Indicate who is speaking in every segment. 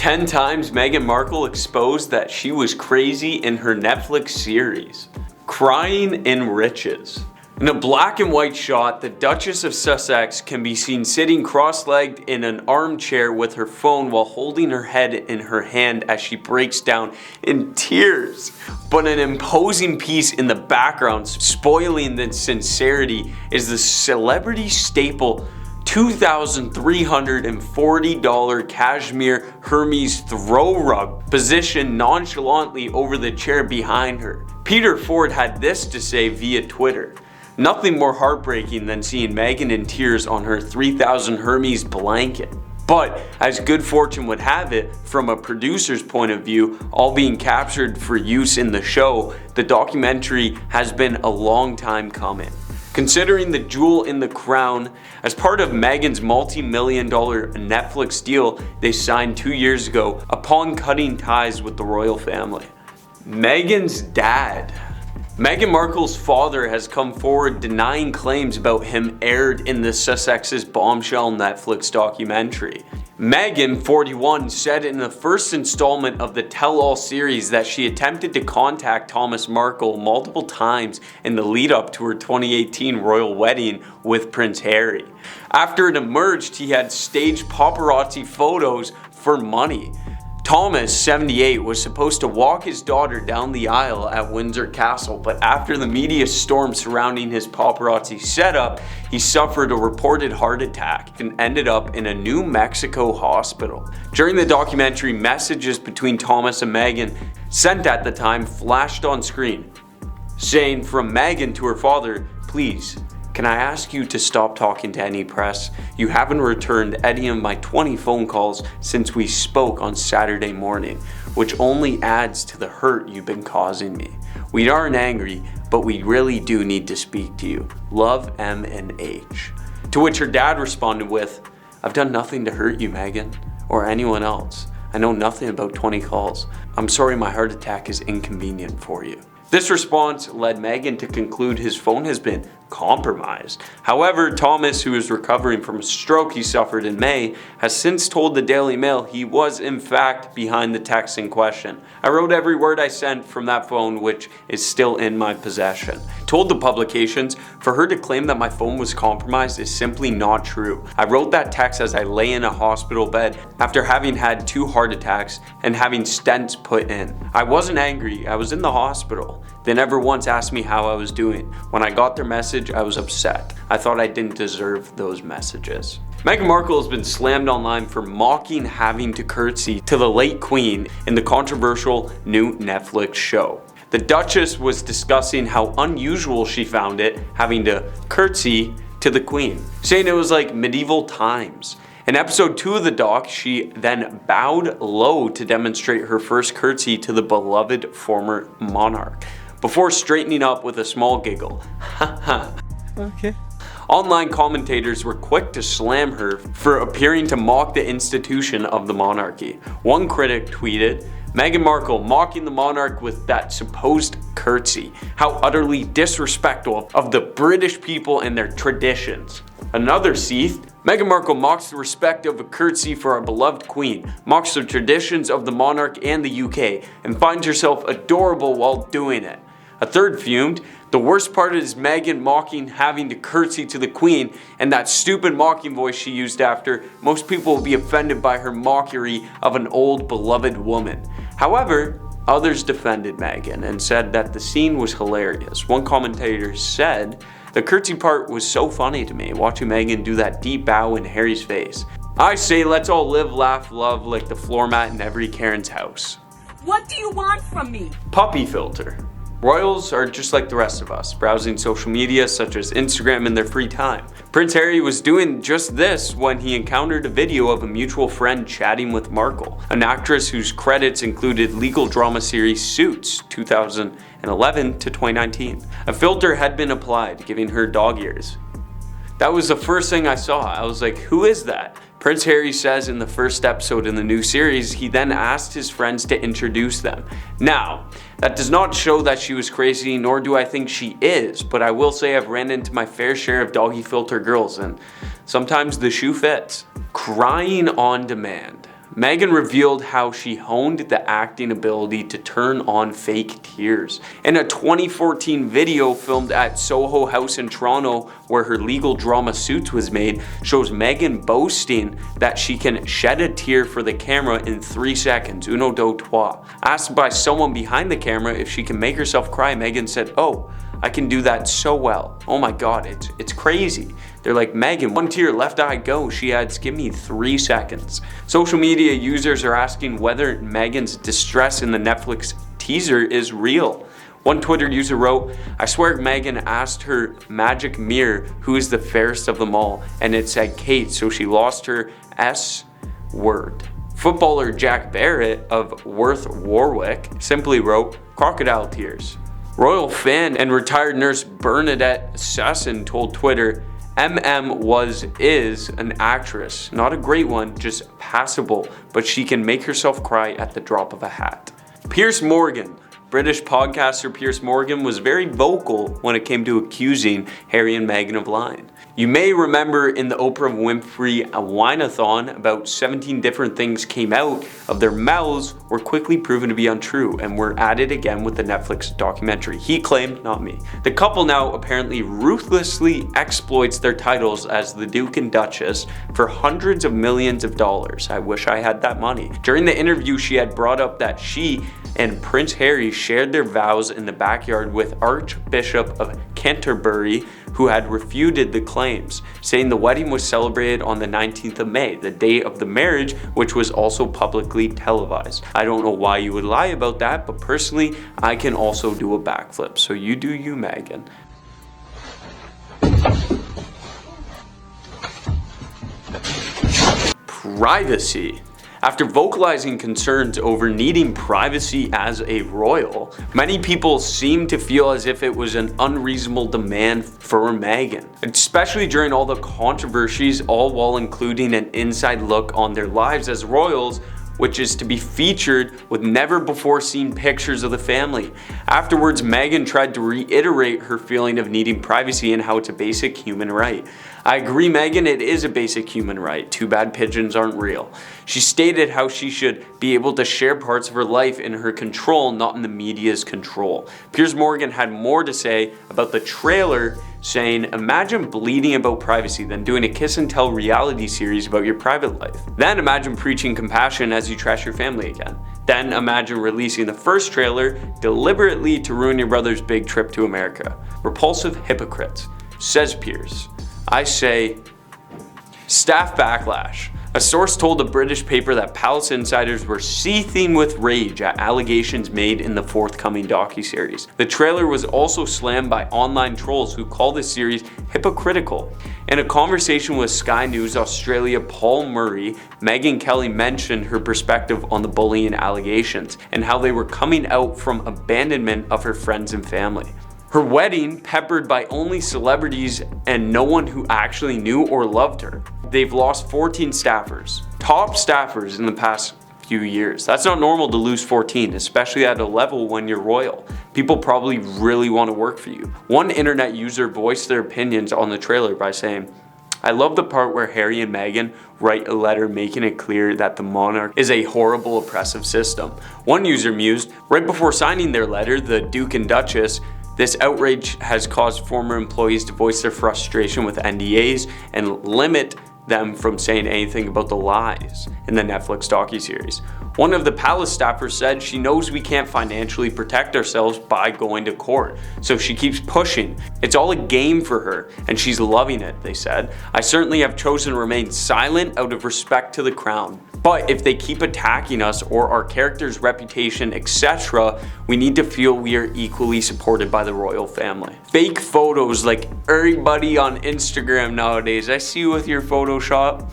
Speaker 1: 10 times Meghan Markle exposed that she was crazy in her Netflix series. Crying in riches. In a black and white shot, the Duchess of Sussex can be seen sitting cross-legged in an armchair with her phone while holding her head in her hand as she breaks down in tears. But an imposing piece in the background, spoiling the sincerity, is the celebrity staple $2,340 cashmere Hermes throw rug positioned nonchalantly over the chair behind her. Peter Ford had this to say via Twitter. Nothing more heartbreaking than seeing Meghan in tears on her 3,000 Hermes blanket. But as good fortune would have it, from a producer's point of view, all being captured for use in the show, the documentary has been a long time coming. Considering the jewel in the crown, as part of Meghan's multi-million-dollar Netflix deal they signed 2 years ago upon cutting ties with the royal family. Meghan's dad. Meghan Markle's father has come forward denying claims about him aired in the Sussex's bombshell Netflix documentary. Meghan, 41, said in the first installment of the Tell-All series that she attempted to contact Thomas Markle multiple times in the lead-up to her 2018 royal wedding with Prince Harry. After it emerged, he had staged paparazzi photos for money. Thomas, 78, was supposed to walk his daughter down the aisle at Windsor Castle, but after the media storm surrounding his paparazzi setup, he suffered a reported heart attack and ended up in a New Mexico hospital. During the documentary, messages between Thomas and Meghan, sent at the time, flashed on screen, saying from Meghan to her father, "Please, can I ask you to stop talking to any press? You haven't returned any of my 20 phone calls since we spoke on Saturday morning, which only adds to the hurt you've been causing me. We aren't angry, but we really do need to speak to you. Love, M and H." To which her dad responded with, "I've done nothing to hurt you, Meghan, or anyone else. I know nothing about 20 calls. I'm sorry my heart attack is inconvenient for you." This response led Meghan to conclude his phone has been compromised. However, Thomas, who is recovering from a stroke he suffered in May, has since told the Daily Mail he was in fact behind the text in question. "I wrote every word I sent from that phone, which is still in my possession." Told the publications, "For her to claim that my phone was compromised is simply not true. I wrote that text as I lay in a hospital bed after having had 2 heart attacks and having stents put in. I wasn't angry, I was in the hospital. They never once asked me how I was doing. When I got their message, I was upset. I thought I didn't deserve those messages." Meghan Markle has been slammed online for mocking having to curtsy to the late Queen in the controversial new Netflix show. The Duchess was discussing how unusual she found it having to curtsy to the Queen, saying it was like medieval times. In episode 2 of the doc, she then bowed low to demonstrate her first curtsy to the beloved former monarch, before straightening up with a small giggle. Okay. Online commentators were quick to slam her for appearing to mock the institution of the monarchy. One critic tweeted, "Meghan Markle mocking the monarch with that supposed curtsy. How utterly disrespectful of the British people and their traditions." Another seethed, "Meghan Markle mocks the respect of a curtsy for our beloved queen, mocks the traditions of the monarch and the UK, and finds herself adorable while doing it." A third fumed, "The worst part is Meghan mocking having to curtsy to the queen, and that stupid mocking voice she used after. Most people will be offended by her mockery of an old beloved woman." However, others defended Meghan and said that the scene was hilarious. One commentator said, "The curtsy part was so funny to me, watching Meghan do that deep bow in Harry's face. I say let's all live, laugh, love like the floor mat in every Karen's house."
Speaker 2: What do you want from me?
Speaker 1: Puppy filter. Royals are just like the rest of us, browsing social media such as Instagram in their free time. Prince Harry was doing just this when he encountered a video of a mutual friend chatting with Markle, an actress whose credits included legal drama series Suits 2011 to 2019. A filter had been applied, giving her dog ears. That was the first thing I saw. I was like, who is that? Prince Harry says in the first episode in the new series, he then asked his friends to introduce them. Now, that does not show that she was crazy, nor do I think she is, but I will say I've ran into my fair share of doggy filter girls, and sometimes the shoe fits. Crying on demand. Meghan revealed how she honed the acting ability to turn on fake tears. In a 2014 video filmed at Soho House in Toronto, where her legal drama Suits was made, shows Meghan boasting that she can shed a tear for the camera in 3 seconds, uno dos trois. Asked by someone behind the camera if she can make herself cry, Meghan said, "Oh, I can do that so well. Oh my god, it's crazy." They're like, "Meghan, one tear, left eye go." She adds, "Give me 3 seconds." Social media users are asking whether Meghan's distress in the Netflix teaser is real. One Twitter user wrote, "I swear Meghan asked her magic mirror who is the fairest of them all, and it said Kate, so she lost her S word." Footballer Jack Barrett of Worth Warwick simply wrote, "Crocodile tears." Royal fan and retired nurse Bernadette Sasson told Twitter, is an actress. Not a great one, just passable, but she can make herself cry at the drop of a hat." Piers Morgan. British podcaster Piers Morgan was very vocal when it came to accusing Harry and Meghan of lying. You may remember in the Oprah Winfrey Wine-a-thon, about 17 different things came out of their mouths were quickly proven to be untrue and were added again with the Netflix documentary. He claimed, not me. The couple now apparently ruthlessly exploits their titles as the Duke and Duchess for hundreds of millions of dollars. I wish I had that money. During the interview, she had brought up that she and Prince Harry shared their vows in the backyard with Archbishop of Canterbury, who had refuted the claims, saying the wedding was celebrated on the 19th of May, the day of the marriage, which was also publicly televised. I don't know why you would lie about that, but personally, I can also do a backflip, so you do you, Meghan. Privacy. After vocalizing concerns over needing privacy as a royal, many people seem to feel as if it was an unreasonable demand for Meghan, especially during all the controversies, all while including an inside look on their lives as royals, which is to be featured with never before seen pictures of the family. Afterwards, Meghan tried to reiterate her feeling of needing privacy and how it's a basic human right. I agree, Meghan, it is a basic human right. Too bad pigeons aren't real. She stated how she should be able to share parts of her life in her control, not in the media's control. Piers Morgan had more to say about the trailer, saying, "Imagine bleeding about privacy, then doing a kiss and tell reality series about your private life. Then imagine preaching compassion as you trash your family again. Then imagine releasing the first trailer deliberately to ruin your brother's big trip to America. Repulsive hypocrites," says Piers. I say, staff backlash. A source told a British paper that palace insiders were seething with rage at allegations made in the forthcoming docuseries. The trailer was also slammed by online trolls who call the series hypocritical. In a conversation with Sky News Australia Paul Murray, Meghan Kelly mentioned her perspective on the bullying allegations and how they were coming out from abandonment of her friends and family. Her wedding, peppered by only celebrities and no one who actually knew or loved her. They've lost 14 staffers, top staffers in the past few years. That's not normal to lose 14, especially at a level when you're royal. People probably really want to work for you. One internet user voiced their opinions on the trailer by saying, "I love the part where Harry and Meghan write a letter making it clear that the monarch is a horrible oppressive system." One user mused, "Right before signing their letter, the Duke and Duchess, this outrage has caused former employees to voice their frustration with NDAs and limit them from saying anything about the lies in the Netflix docuseries." One of the palace staffers said she knows we can't financially protect ourselves by going to court, so she keeps pushing. It's all a game for her, and she's loving it, they said. "I certainly have chosen to remain silent out of respect to the crown. But if they keep attacking us or our character's reputation, etc., we need to feel we are equally supported by the royal family." Fake photos like everybody on Instagram nowadays. I see you with your Photoshop.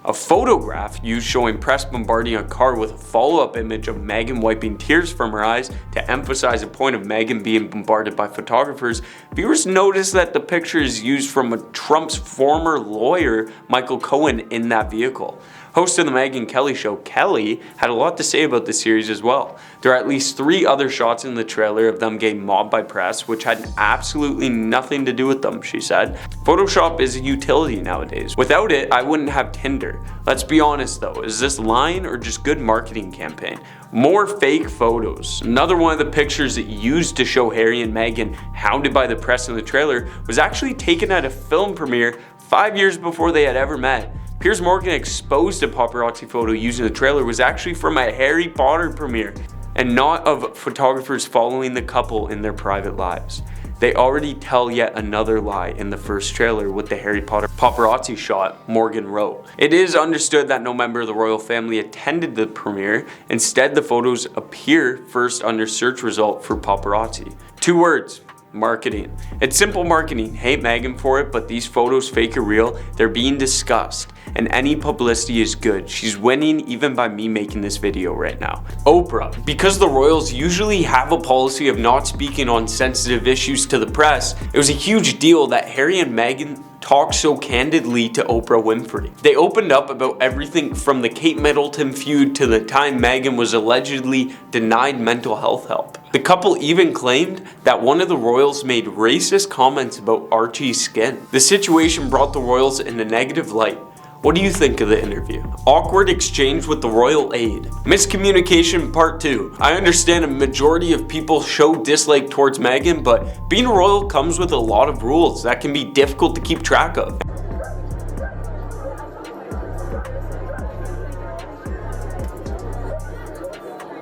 Speaker 1: A photograph used showing press bombarding a car with a follow-up image of Meghan wiping tears from her eyes to emphasize a point of Meghan being bombarded by photographers. Viewers noticed that the picture is used from Trump's former lawyer, Michael Cohen, in that vehicle. Host of the Meghan Kelly show, Kelly, had a lot to say about the series as well. There are at least 3 other shots in the trailer of them getting mobbed by press, which had absolutely nothing to do with them, she said. Photoshop is a utility nowadays. Without it, I wouldn't have Tinder. Let's be honest though, is this lying or just good marketing campaign? More fake photos. Another one of the pictures that used to show Harry and Meghan hounded by the press in the trailer was actually taken at a film premiere 5 years before they had ever met. Piers Morgan exposed a paparazzi photo used in the trailer was actually from a Harry Potter premiere and not of photographers following the couple in their private lives. They already tell yet another lie in the first trailer with the Harry Potter paparazzi shot, Morgan wrote. It is understood that no member of the royal family attended the premiere. Instead, the photos appear first under search result for paparazzi. 2 words. Marketing. It's simple marketing. Hate Meghan for it, but these photos, fake or real, they're being discussed. And any publicity is good. She's winning even by me making this video right now. Oprah. Because the royals usually have a policy of not speaking on sensitive issues to the press, it was a huge deal that Harry and Meghan talked so candidly to Oprah Winfrey. They opened up about everything from the Kate Middleton feud to the time Meghan was allegedly denied mental health help. The couple even claimed that one of the royals made racist comments about Archie's skin. The situation brought the royals in a negative light. What do you think of the interview? Awkward exchange with the royal aide. Miscommunication part 2. I understand a majority of people show dislike towards Meghan, but being a royal comes with a lot of rules that can be difficult to keep track of.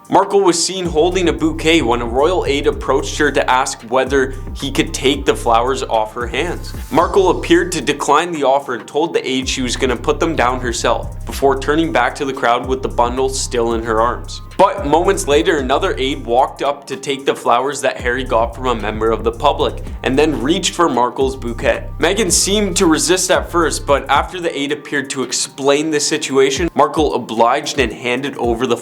Speaker 1: Markle was seen holding a bouquet when a royal aide approached her to ask whether he could take the flowers off her hands. Markle appeared to decline the offer and told the aide she was going to put them down herself, before turning back to the crowd with the bundle still in her arms. But moments later, another aide walked up to take the flowers that Harry got from a member of the public, and then reached for Markle's bouquet. Meghan seemed to resist at first, but after the aide appeared to explain the situation, Markle obliged and handed over the